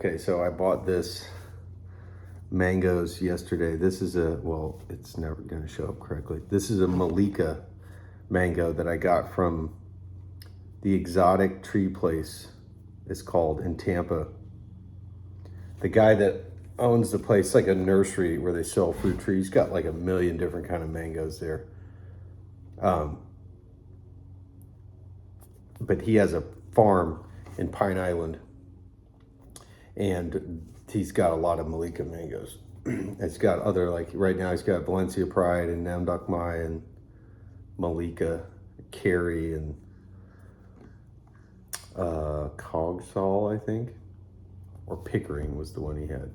Okay, so I bought this mangoes yesterday. This is well, it's never going to show up correctly. This is a Mallika mango that I got from the exotic tree place. It's called in Tampa. The guy that owns the place, like a nursery where they sell fruit trees, got like a million different kind of mangoes there. But he has a farm in Pine Island, and he's got a lot of Mallika mangoes. It's got other, like right now he's got Valencia Pride and Namdok Mai and Mallika, Carry, and Cogsall, I think, or Pickering was the one he had.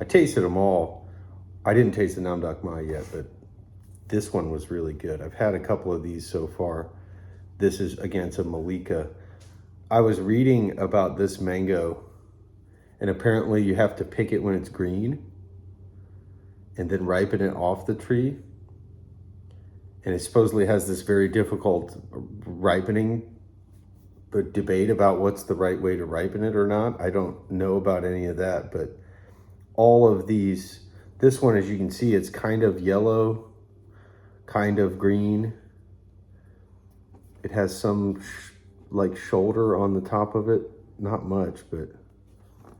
I tasted them all. I didn't taste the Namdok Mai yet, but this one was really good. I've had a couple of these so far. This is, again, it's a Mallika. I was reading about this mango, and apparently you have to pick it when it's green and then ripen it off the tree. And it supposedly has this very difficult ripening debate about what's the right way to ripen it or not. I don't know about any of that, but all of these, this one, as you can see, it's kind of yellow, kind of green. It has some like shoulder on the top of it. Not much, but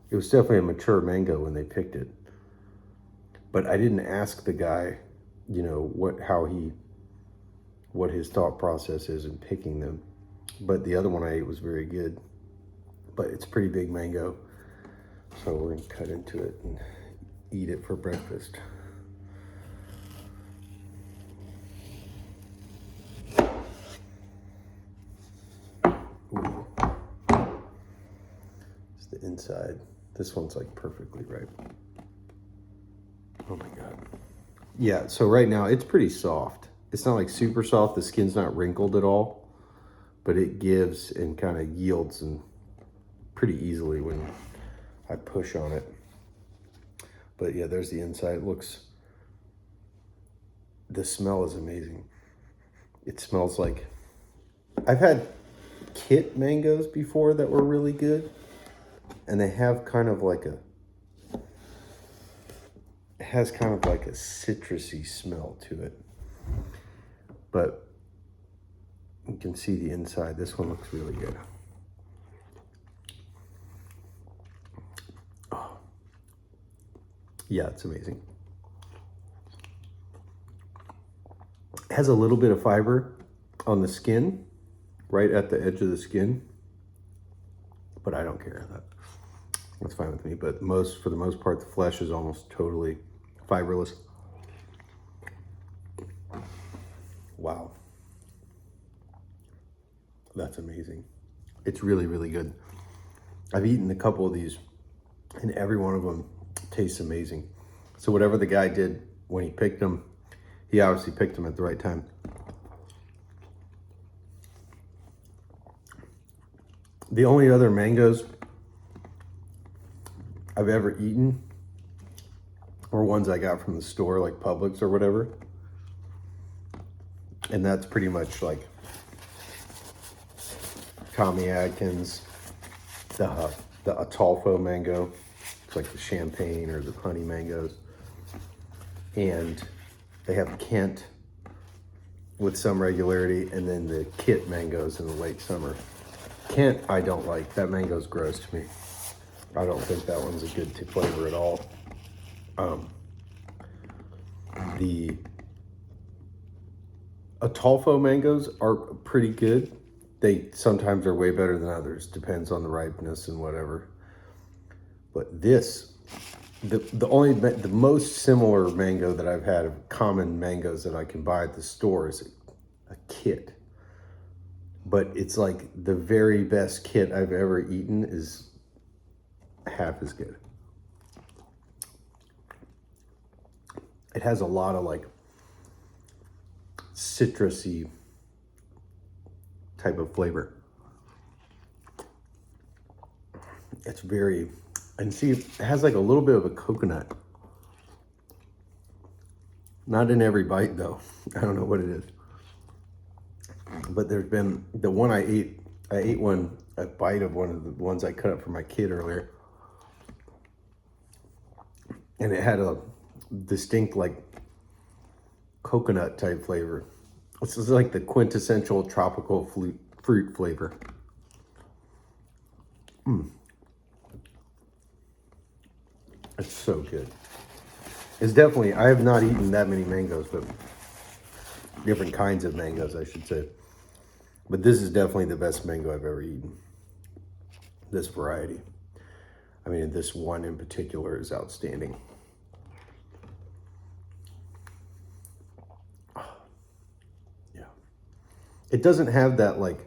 it was definitely a mature mango when they picked it. But I didn't ask the guy, you know, what his thought process is in picking them. But the other one I ate was very good. But it's a pretty big mango, so we're gonna cut into it and eat it for breakfast. Ooh. It's the inside. This one's like perfectly ripe. Oh my God. Yeah, so right now it's pretty soft. It's not like super soft. The skin's not wrinkled at all, but it gives and kind of yields and pretty easily when I push on it. But yeah, there's the inside. It looks, the smell is amazing. It smells like, I've had kit mangoes before that were really good, and they have kind of like it has kind of like a citrusy smell to it. But you can see the inside. This one looks really good. Oh. Yeah, it's amazing. It has a little bit of fiber on the skin, right at the edge of the skin, but I don't care. That's fine with me. But for the most part, the flesh is almost totally fiberless. Wow. That's amazing. It's really, really good. I've eaten a couple of these, and every one of them tastes amazing. So whatever the guy did when he picked them, he obviously picked them at the right time. The only other mangoes I've ever eaten were ones I got from the store, like Publix or whatever. And that's pretty much like Tommy Adkins, the Atolfo mango. It's like the champagne or the honey mangoes. And they have Kent with some regularity, and then the kit mangoes in the late summer. Kent, I don't like. That mango's gross to me. I don't think that one's a good flavor at all. The Atolfo mangoes are pretty good. They sometimes are way better than others. Depends on the ripeness and whatever. But this, the most similar mango that I've had of common mangoes that I can buy at the store is a kit. But it's like the very best kit I've ever eaten is half as good. It has a lot of like citrusy type of flavor. It's very, and see, it has like a little bit of a coconut. Not in every bite though. I don't know what it is. But there's been the one I ate a bite of one of the ones I cut up for my kid earlier. And it had a distinct like coconut type flavor. This is like the quintessential tropical fruit flavor. It's so good. It's definitely, I have not eaten that many mangoes, but different kinds of mangoes, I should say. But this is definitely the best mango I've ever eaten. This variety. I mean, this one in particular is outstanding. Yeah. It doesn't have that like,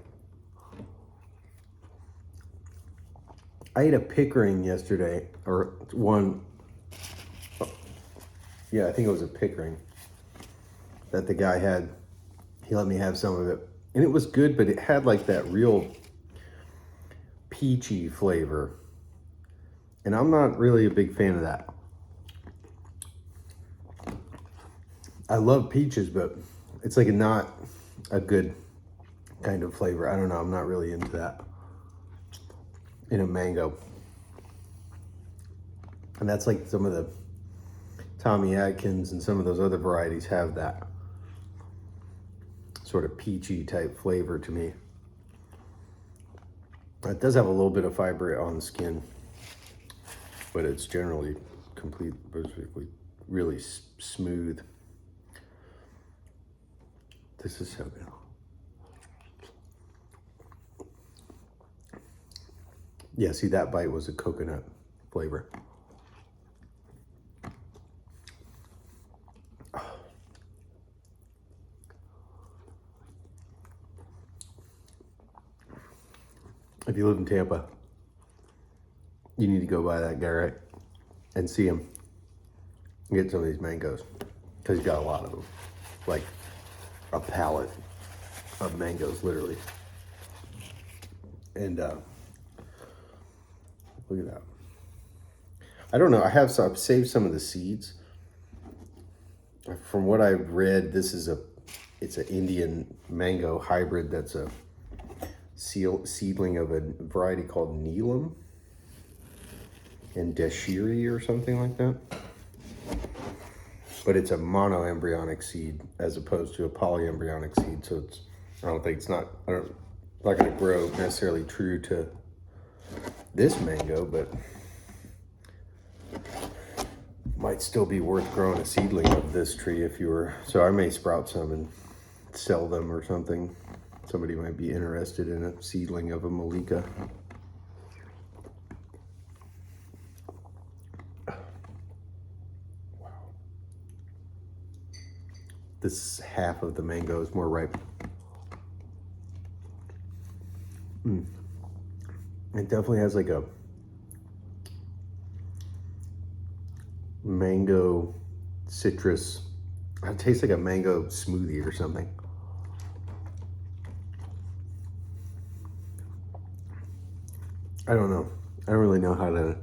I ate a Pickering yesterday, or one, yeah, I think it was a Pickering that the guy had. He let me have some of it. And it was good, but it had like that real peachy flavor. And I'm not really a big fan of that. I love peaches, but it's like not a good kind of flavor. I don't know. I'm not really into that in a mango. And that's like some of the Tommy Atkins and some of those other varieties have that sort of peachy type flavor to me. It does have a little bit of fiber on the skin, but it's generally basically really smooth. This is so good. Yeah, see, that bite was a coconut flavor. If you live in Tampa, you need to go by that guy, right? And see him. Get some of these mangoes. Because he's got a lot of them. Like a pallet of mangoes, literally. And look at that. I don't know. I've saved some of the seeds. From what I've read, it's an Indian mango hybrid that's a seedling of a variety called Neelam and Deshiri or something like that. But it's a monoembryonic seed as opposed to a polyembryonic seed. So it's not going to grow necessarily true to this mango, but might still be worth growing a seedling of this tree if you were. So I may sprout some and sell them or something. Somebody might be interested in a seedling of a Mallika. Wow. This half of the mango is more ripe. It definitely has like a mango citrus. It tastes like a mango smoothie or something. I don't know. I don't really know how to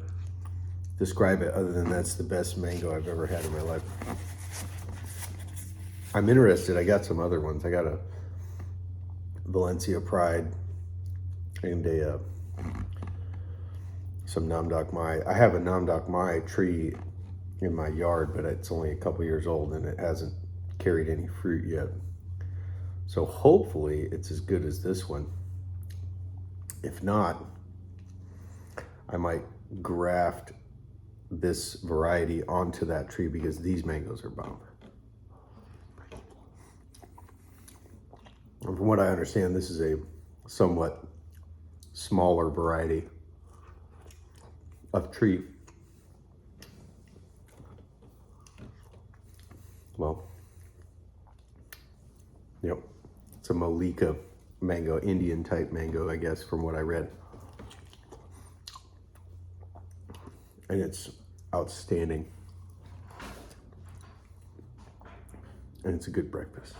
describe it other than that's the best mango I've ever had in my life. I'm interested. I got some other ones. I got a Valencia Pride and some Nam Doc Mai. I have a Nam Doc Mai tree in my yard, but it's only a couple years old and it hasn't carried any fruit yet. So hopefully it's as good as this one. If not, I might graft this variety onto that tree because these mangoes are bomb. And from what I understand, this is a somewhat smaller variety of tree. Well, yep, it's a Mallika mango, Indian type mango, I guess, from what I read. And it's outstanding. And it's a good breakfast.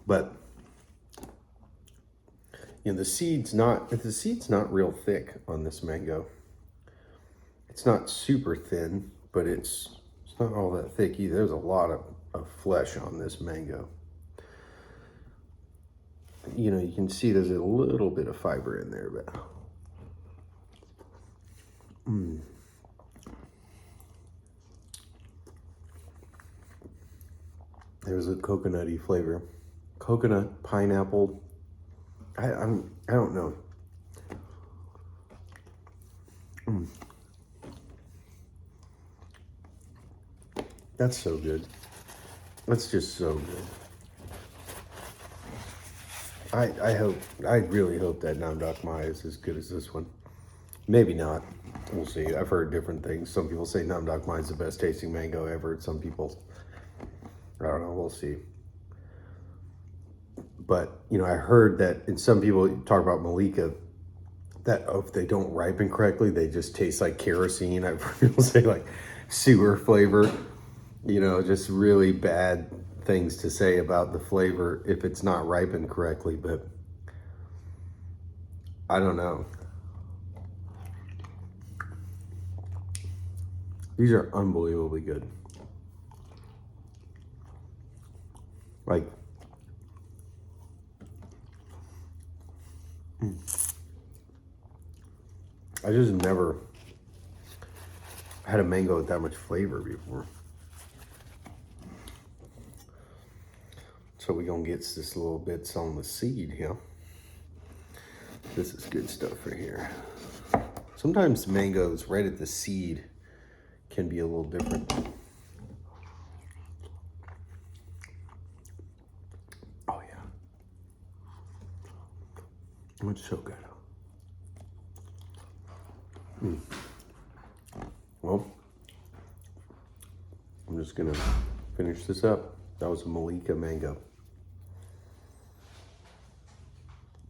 But the seed's not real thick on this mango. It's not super thin, but it's not all that thick either. There's a lot of flesh on this mango. You can see there's a little bit of fiber in there, but There's a coconutty flavor. Coconut, pineapple. I don't know. That's so good. That's just so good. I really hope that Nam Doc Mai is as good as this one. Maybe not. We'll see. I've heard different things. Some people say Nam Doc Mai is the best tasting mango ever. Some people, I don't know. We'll see. But, you know, I heard that, and some people talk about Mallika, that if they don't ripen correctly, they just taste like kerosene. I've heard people say like sewer flavor. You know, just really bad things to say about the flavor if it's not ripened correctly, but I don't know. These are unbelievably good. Like, I just never had a mango with that much flavor before. So we gonna get this little bits on the seed here. This is good stuff right here. Sometimes mangoes right at the seed can be a little different. Oh yeah. It's so good. Well, I'm just gonna finish this up. That was a Mallika mango.